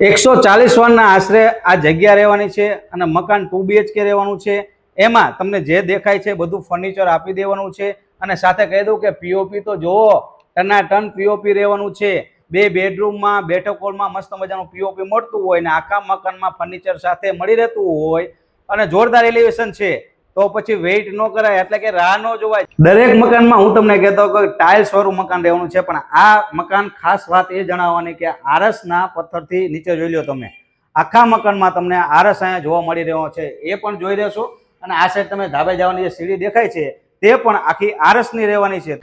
140 વારના આશરે આ જગ્યા રહેવાની છે અને મકાન 2 BHK રહેવાનું છે। એમાં તમને જે દેખાય છે બધું ફર્નિચર આપી દેવાનું છે અને સાથે કહી દઉં કે પીઓપી તો જોવો ટનાટન પીઓપી રહેવાનું છે। 2 બેડરૂમમાં બેઠક હોલમાં મસ્ત મજાનું પીઓપી મળતું હોય ને આખા મકાનમાં ફર્નિચર સાથે મળી રહેતું હોય અને જોરદાર એલિવેશન છે। તો પછી વેઇટ ન કરાય એટલે કે રાહ ન જોવાય। દરેક મકાનમાં હું તમને કહેતો કે ટાઇલ્સ વાળું મકાન રહેવાનું છે, પણ આ મકાન ખાસ વાત એ જણાવવાની કે આરસના પથ્થરથી નીચે જોઈ લો તમે આખા મકાનમાં તમને આરસ અહીંયા જોવા મળી રહ્યો છે, એ પણ જોઈ રહેશો। અને આ સાઈડ તમે ધાબે જવાની જે સીડી દેખાય છે તે પણ આખી આરસની રહેવાની છે।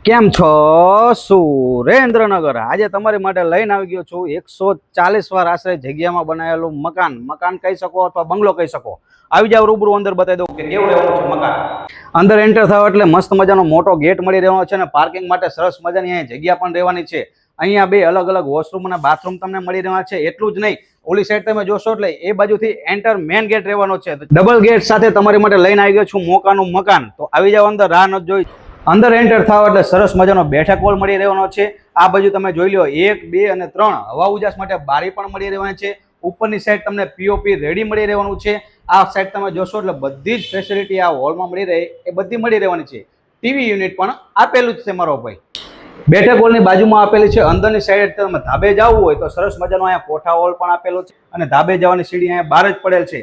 કેમ છો સુરેન્દ્રનગર? આજે તમારી માટે લઈને આવી ગયો છું 140 વાર આશરે જગ્યામાં બનાવેલું મકાન કહી શકો અથવા બંગલો કહી શકો। આવી જાવ રૂબરૂ, અંદર બતાવી દઉં કે કેવું રહેવાનું છે મકાન। અંદર એન્ટર થાવ એટલે મસ્ત મજાનો મોટો ગેટ મળી રહેવાનો છે અને પાર્કિંગ માટે સરસ મજાની અહીંયા જગ્યા પણ રહેવાની છે। અહીંયા 2 અલગ અલગ વોશરૂમ અને બાથરૂમ તમને મળી રહેવા છે। એટલું જ નહીં, ઓલી સાઈડ તમે જોશો એટલે એ બાજુથી એન્ટર મેન ગેટ રહેવાનો છે। ડબલ ગેટ સાથે તમારી માટે લઈને આવી ગયો છું મોકાનું મકાન। તો આવી જાવ અંદર, રાહ ન જોઈ। અંદર એન્ટર થાવ એટલે સરસ મજાનો બેઠક હોલ મળી રહેવાનો છે। આ બાજુ તમે જોઈ લો 1, 2 અને 3 હવા ઉજાસ માટે બારી પણ મળી રહેવાની છે। ઉપરની સાઈડ તમને પીઓપી રેડી મળી રહેવાનું છે। આ સાઈડ તમે જોશો એટલે બધી જ ફેસિલિટી આ હોલમાં મળી રહે એ બધી મળી રહેવાની છે। ટીવી યુનિટ પણ આપેલું જ છે મારો ભાઈ। બેઠક હોલની બાજુમાં આપેલી છે। અંદરની સાઈડ તમે ધાબે જવું હોય તો સરસ મજાનો અહીંયા કોઠા હોલ પણ આપેલો છે અને ધાબે જવાની સીડી અહીંયા બહાર જ પડેલ છે।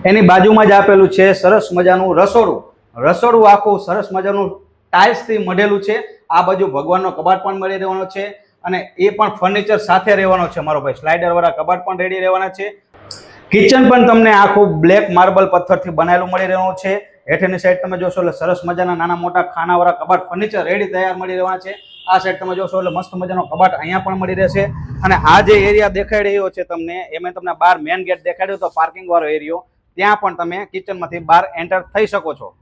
એની બાજુમાં જ આપેલું છે સરસ મજાનું રસોડું આખું સરસ મજાનું ટાઇલ્સથી મઢેલું છે। આ બાજુ ભગવાનનો કબાટ પણ મળી રહેવાનો છે અને એ પણ ફર્નિચર સાથે રહેવાનો છે મારો ભાઈ। સ્લાઇડર વાળા કબાટ પણ રેડી રહેવાના છે। કિચન પણ તમને આખું બ્લેક માર્બલ પથ્થરથી બનાવેલું મળી રહેવાનું છે। હેઠળની સાઈડ તમે જોશો એટલે સરસ મજાના નાના મોટા ખાનાવાળા કબાટ ફર્નિચર રેડી તૈયાર મળી રહેવાના છે। આ સાઈડ તમે જોશો એટલે મસ્ત મજાનો કબાટ અહીંયા પણ મળી રહેશે। અને આ જે એરિયા દેખાઈ રહ્યો છે તમને, એમાં તમને બહાર મેન ગેટ દેખાડ્યો તો પાર્કિંગ વાળો એરિયો, ત્યાં પણ તમે કિચનમાંથી બહાર એન્ટર થઈ શકો છો।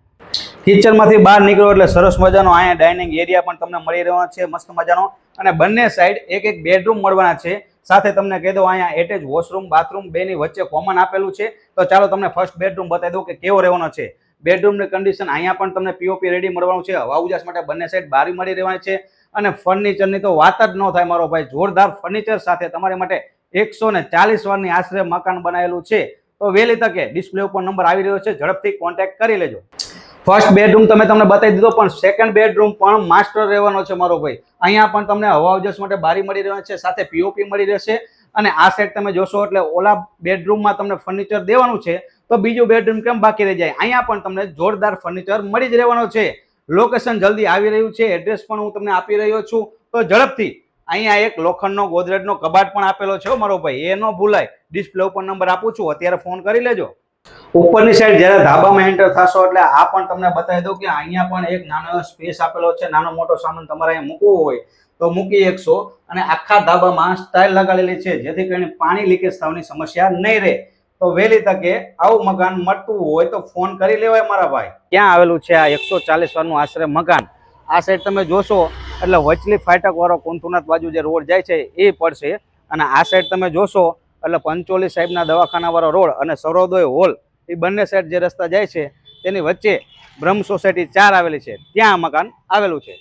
કિચનમાંથી બહાર નીકળો એટલે સરસ મજાનો અહીંયા ડાઇનિંગ એરિયા પણ તમને મળી રહેવાનો છે મસ્ત મજાનો। અને બંને સાઈડ એક બેડરૂમ મળવાના છે। સાથે તમને કહી દઉં અહીંયા એટેચ વોશરૂમ બાથરૂમ બેની વચ્ચે કોમન આપેલું છે। તો ચાલો તમને ફર્સ્ટ બેડરૂમ બતાવી દઉં કે કેવો રહેવાનો છે। બેડરૂમની કન્ડિશન અહીંયા પણ તમને પીઓપી રેડી મળવાનું છે। હવા ઉજાસ માટે બંને સાઈડ બારી મળી રહેવાની છે અને ફર્નિચરની તો વાત જ ન થાય મારો ભાઈ। જોરદાર ફર્નિચર સાથે તમારી માટે 140 વારની આશરે મકાન બનાવેલું છે। તો વહેલી તકે ડિસ્પ્લે ઉપર નંબર આવી રહ્યો છે, ઝડપથી કોન્ટેક્ટ કરી લેજો। ફર્સ્ટ બેડરૂમ તમે બતાવી દીધો, પણ સેકન્ડ બેડરૂમ પણ માસ્ટર રહેવાનો છે મારો ભાઈ। અહીંયા પણ તમને હવા ઉજાસ માટે બારી મળી રહેવાની છે, સાથે પીઓપી મળી રહેશે। અને આ સાઈડ તમે જોશો એટલે ઓલા બેડરૂમમાં તમને ફર્નિચર દેવાનું છે, તો બીજું બેડરૂમ કેમ બાકી રહી જાય? અહીંયા પણ તમને જોરદાર ફર્નિચર મળી જ રહેવાનો છે। લોકેશન જલ્દી આવી રહ્યું છે, એડ્રેસ પણ હું તમને આપી રહ્યો છું, તો ઝડપથી અહીંયા એક લોખંડનો ગોદરેજનો કબાટ પણ આપેલો છે મારો ભાઈ, એ ન ભૂલાય। ડિસ્પ્લે ઉપર નંબર આપું છું, અત્યારે ફોન કરી લેજો। ઉપરની સાઈડ જ્યારે ધાબામાં એન્ટર થશો એટલે આ પણ તમને બતાવી દઉં કે અહીંયા પણ એક નાનો સ્પેસ આપેલો છે। નાનો મોટો સામાન તમારે અહીંયા મૂકવો હોય તો મૂકી શકશો। અને આખા ધાબામાં સ્ટાઇલ લગાડેલી છે, જેથી કરીને પાણી લીકેજ થવાની સમસ્યા નહીં રહે। તો વહેલી તકે આવું મકાન મળતું હોય તો ફોન કરી લેવાય મારા ભાઈ। ક્યાં આવેલું છે આ 140 વારનું આશરે મકાન? આ સાઈડ તમે જોશો એટલે વચલી ફાટક વાળો કુંથુનાથ બાજુ જે રોડ જાય છે એ પડશે। અને આ સાઈડ તમે જોશો એટલે પંચોલી સાહેબના દવાખાના વાળો રોડ અને સરોદય હોલ, એ બંને સાઈડ જે રસ્તા જાય છે તેની વચ્ચે બ્રહ્મ સોસાયટી 4 આવેલી છે, ત્યાં મકાન આવેલું છે।